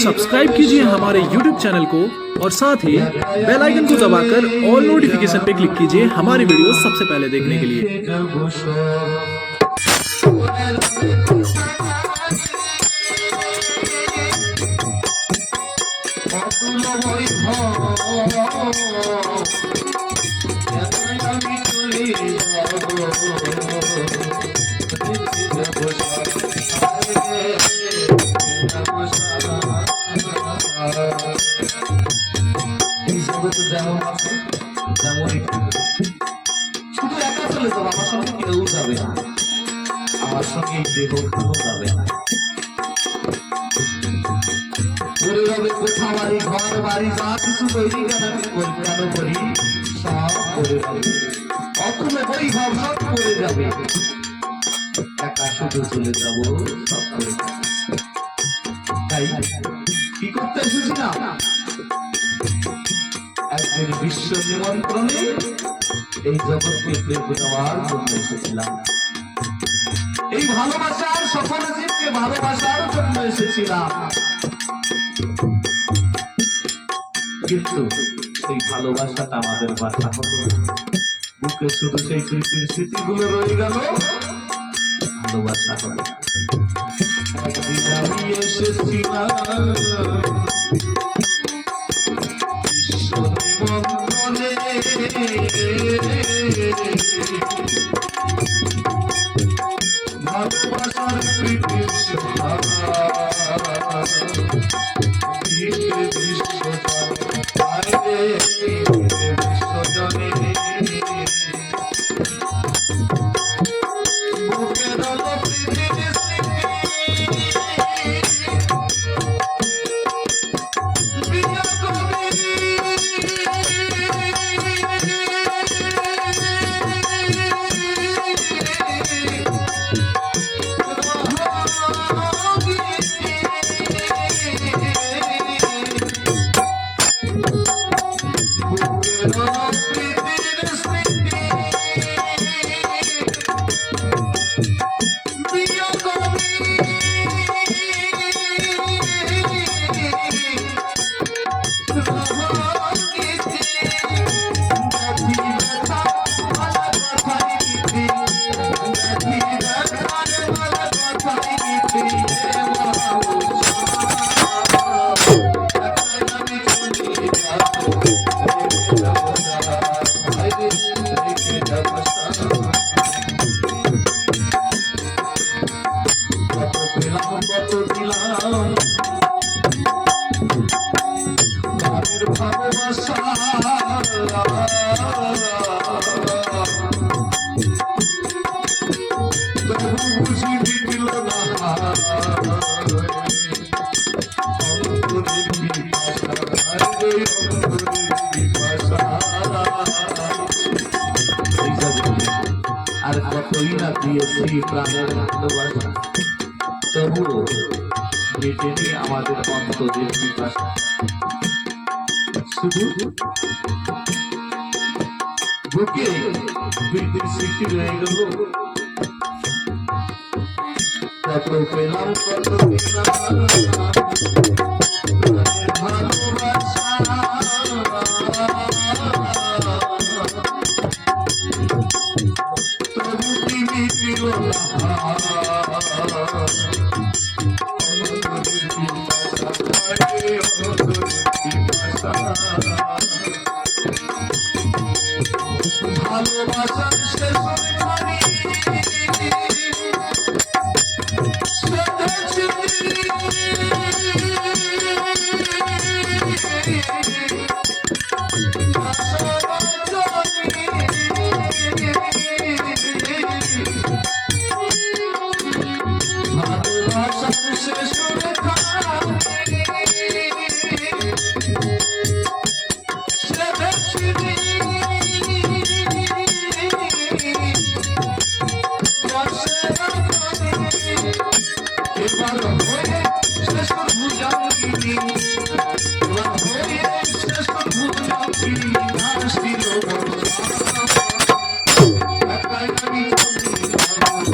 Subscribe कीजिए हमारे YouTube channel को और साथ ही बेल आइकन को दबाकर ऑल नोटिफिकेशन पे क्लिक कीजिए हमारी वीडियो सबसे पहले देखने के लिए। শুধু একা চলে যাবো, আমার সঙ্গে কেউ যাবে না, আমার সঙ্গে দেহ কেউ যাবে না। ঘুরে যাবে কোথাও বাড়ি, ঘর বাড়ি যা কিছু তৈরি কেন করি সব করে যাবে, অথবা বৈভব সব করে যাবে, একা শুধু চলে যাব সব করে। তাই কি করতে এসেছি না, একদিন বিশ্ব নিমন্ত্রণে এই জগৎকে প্রেম দেওয়ার জন্য এসেছিলাম, এই ভালোবাসার সকল জীবকে ভালোবাসার জন্য এসেছিলাম। কিন্তু সেই ভালোবাসাটা আমাদের বাসা হলো, বুকে শুধু সেই প্রীতির স্মৃতিগুলো রয়ে গেল, ভালোবাসা হলো। একদিন আমি এসেছিলাম ভালোবাসার প্রীতির বিশ্বজনে বুকের প্রীতির আর কতই না দিয়েছি প্রাণের ভালোবাসা, তবুও মেটেনি আমাদের অন্তরের পিপাসা। শুধু বুকে প্রীতির স্মৃতি রয়ে গেল, কত পেলাম কত ভালোবাসা, তবু কি মিটিল না ভালোবাসার শেষ খানি ভালোবাসার শেষ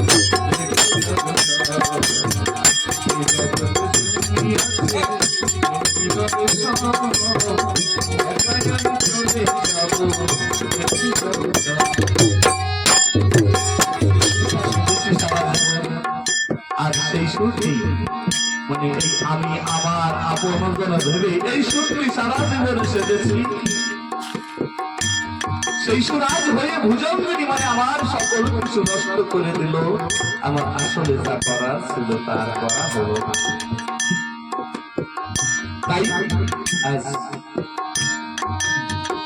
শেষ ভেবে এই সুরটি সারা জীবন সেজেছি, সেই সুরাজ হয়ে ভুজঙ্গিনী মানে আমার সকল কিছু নষ্ট করে দিল। আমার আসলে যা করার ছিল তার করা হলো না। তাই আজ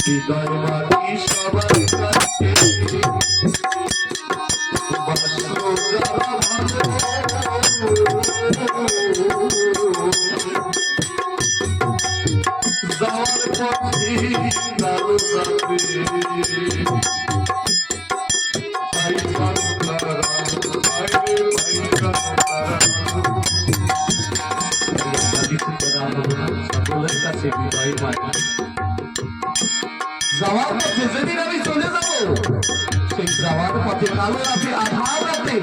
হৃদয় মাটি সবার কাছে বাসো যারা ভালো, যাওয়ার পথে কালো যাবে ভাই বাংলারা, ভাইরে ভাই বাংলারা। সকলের কাছে হৃদয় মাটি যাওয়ার পথে যেদিন আমি চলে যাব, সেই যাওয়ার পথে কালো রাতে আধার রাতে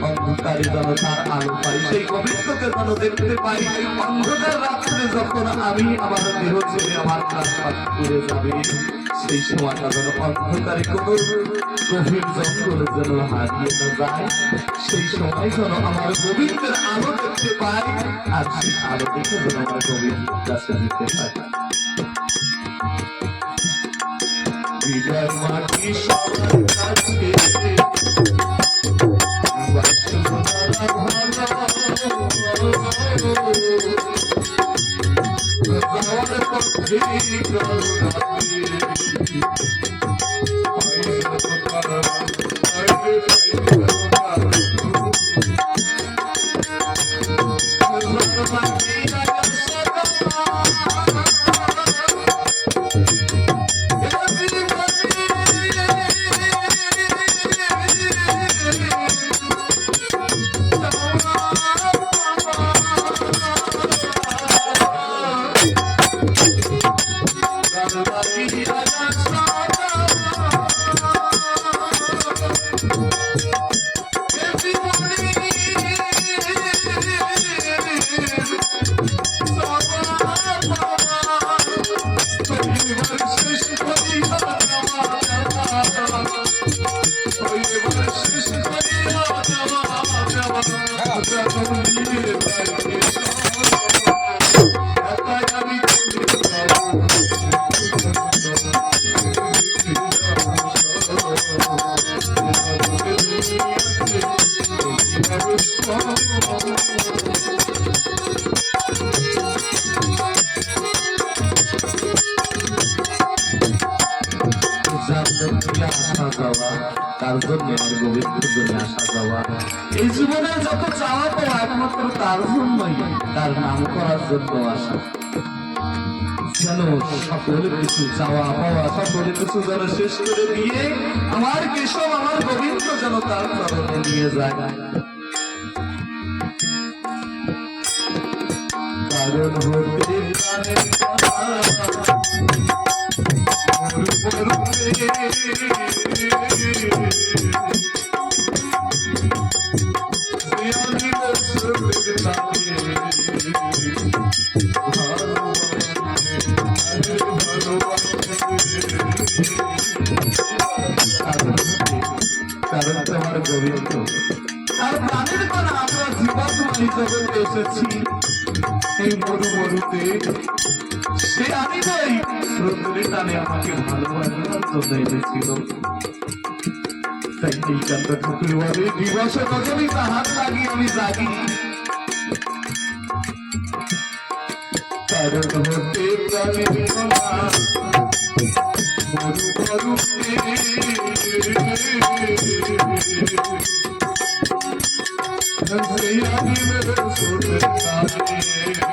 অন্ধকারে যেন তার আলো পাই, সেই গোবিন্দকে যেন দেখতে পাই। অন্ধকার রাত্রে যখন আমি আমার দেহ ছেড়ে আমার প্রাণ পাখি করে যাবে, সেই সময়টা যেন অন্ধকারে কোনো গভীর জঙ্গলে যেন হারিয়ে না যায়, সেই সময় যেন আমার গোবিন্দের আলো দেখতে পাই, আর সেই আলো দেখে যেন আমার গোবিন্দের কাছে যেতে পাই। হৃদয় মাটি সবার কাছে বাসো যারা ভালো, যাওয়ার পথে কালো রাতে ভাই বাংলারা, ভাইরে ভাই আসা যাওয়া, তার জন্য আমার গোবিন্দের জন্য আসা যাওয়া, এই জীবনের যত চাওয়া পাওয়া একমাত্র তার জন্যই, তার নাম করার জন্য আসা। যেন সকল কিছু চাওয়া পাওয়া সকল কিছু যেন শেষ করে দিয়ে আমার কেশব আমার গোবিন্দ যেন তার চরণে নিয়ে যায়। কারণ হতে প্রাণের কারণ তোমার গোবিন্দ আর প্রাণের কণা আমরা জীবাত্মাই জগতে এসেছি এই মরুতে, সে আমি নই, স্রোতের টানে আমাকে ভালোবাসার জন্য এনেছিল। তাই এই কান্তা ঠাকুর বলে দিবসে রজনী তাহার লাগি আমি জাগি, কারণ হতে প্রাণের কণা মরুতে আমি মেরে স্রোতের টানে